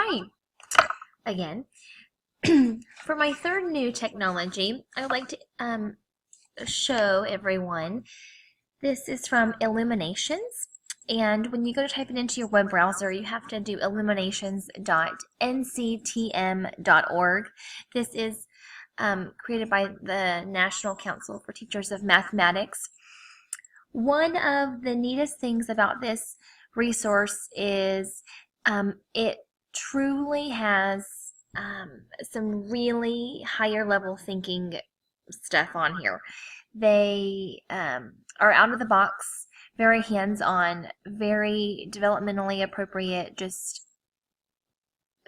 Hi again. For my third new technology, I would like to show everyone. This is from Illuminations. And when you go to type it into your web browser, you have to do illuminations.nctm.org. This is created by the National Council for Teachers of Mathematics. One of the neatest things about this resource is it truly has some really higher level thinking stuff on here. They are out of the box, very hands-on, very developmentally appropriate, just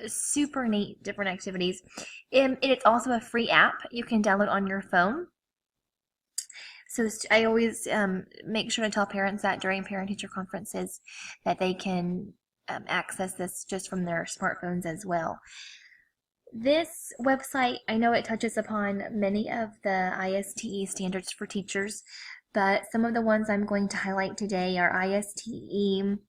super neat different activities. It's also a free app you can download on your phone. So I always make sure to tell parents that during parent-teacher conferences that they can access this just from their smartphones as well. This website, I know it touches upon many of the ISTE standards for teachers, but some of the ones I'm going to highlight today are ISTE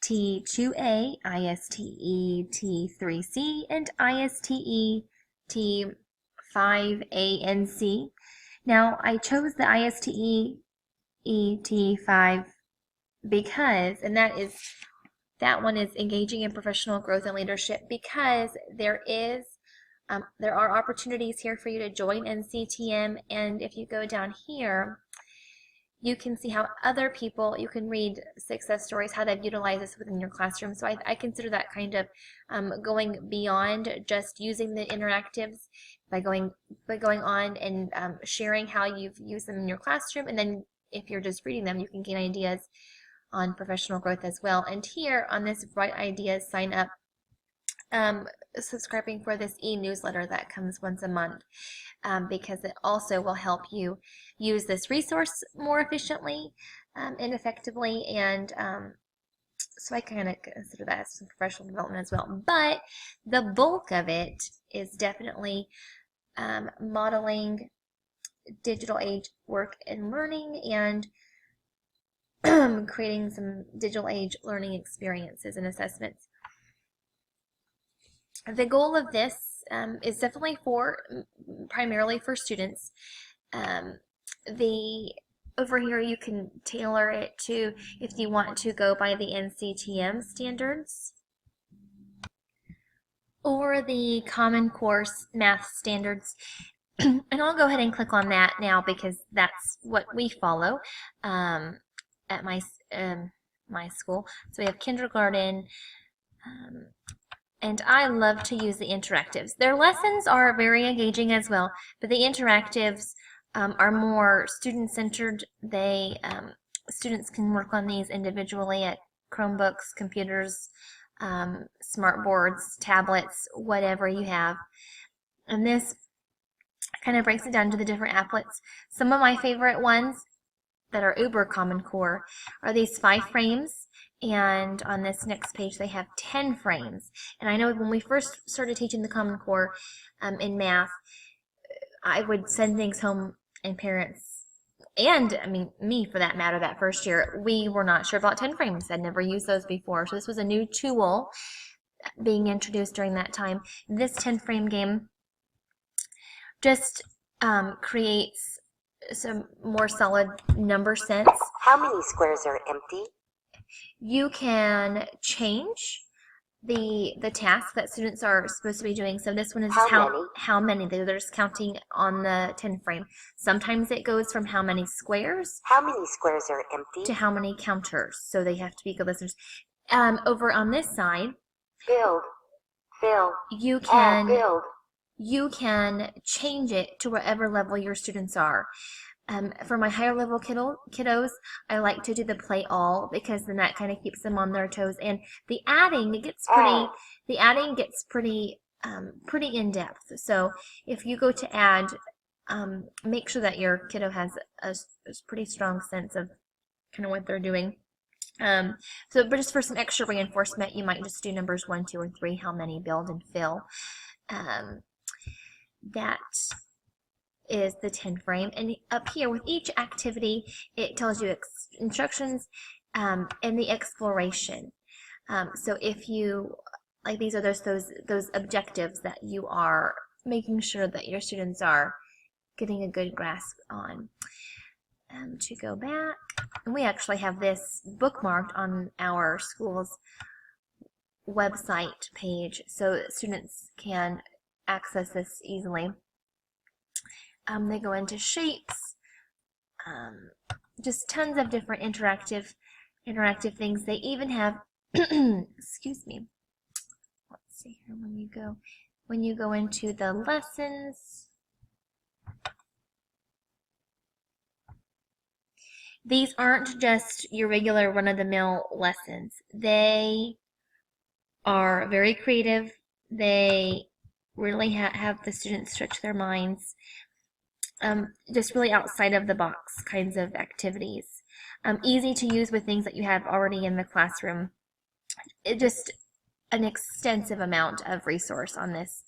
T2A, ISTE T3C, and ISTE T5ANC. Now, I chose the ISTE T5 because, and that one is engaging in professional growth and leadership, because there are opportunities here for you to join NCTM, and if you go down here, you can see how other people, you can read success stories, how they've utilized this within your classroom. So I consider that kind of going beyond just using the interactives by going on and sharing how you've used them in your classroom, and then if you're just reading them, you can gain ideas on professional growth as well. And here on this Bright Ideas sign up, subscribing for this e-newsletter that comes once a month, because it also will help you use this resource more efficiently and effectively, and so I kind of consider that as some professional development as well. But the bulk of it is definitely modeling digital age work and learning, and creating some digital age learning experiences and assessments. The goal of this is definitely primarily for students. Over here you can tailor it to if you want to go by the NCTM standards or the Common Course Math Standards. And I'll go ahead and click on that now because that's what we follow at my school. So we have kindergarten, and I love to use the interactives. Their lessons are very engaging as well, but the interactives are more student-centered. Students can work on these individually at Chromebooks, computers, smart boards, tablets, whatever you have. And this kind of breaks it down to the different applets. Some of my favorite ones that are uber Common Core are these 5 frames, and on this next page they have 10 frames. And I know when we first started teaching the Common Core in math, I would send things home, and parents, and I mean me for that matter, that first year, we were not sure about 10 frames. I'd never used those before, so this was a new tool being introduced during that time. This 10 frame game just creates some more solid number sense. How many squares are empty? You can change the task that students are supposed to be doing. So this one is how many. They're just counting on the 10 frame. Sometimes it goes from how many squares. How many squares are empty? To how many counters. So they have to be good listeners. Over on this side, build, fill, you can build. You can change it to whatever level your students are. For my higher level kiddos, I like to do the play all, because then that kind of keeps them on their toes. And the adding gets pretty in depth. So if you go to add, make sure that your kiddo has a pretty strong sense of kind of what they're doing. But just for some extra reinforcement, you might just do numbers 1, 2, or 3. How many? Build and fill. That is the 10 frame, and up here with each activity it tells you instructions and the exploration. So if you like these are those objectives that you are making sure that your students are getting a good grasp on. To go back, and we actually have this bookmarked on our school's website page so that students can access this easily. They go into shapes, just tons of different interactive things. They even have, excuse me, let's see here, when you go into the lessons, these aren't just your regular run-of-the-mill lessons. They are very creative. They really have the students stretch their minds. Just really outside of the box kinds of activities. Easy to use with things that you have already in the classroom. Just an extensive amount of resource on this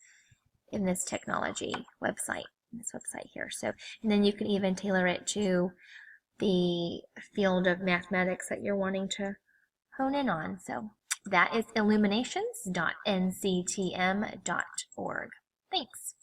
in this technology website, this website here. So, and then you can even tailor it to the field of mathematics that you're wanting to hone in on. So that is illuminations.nctm.org. Thanks.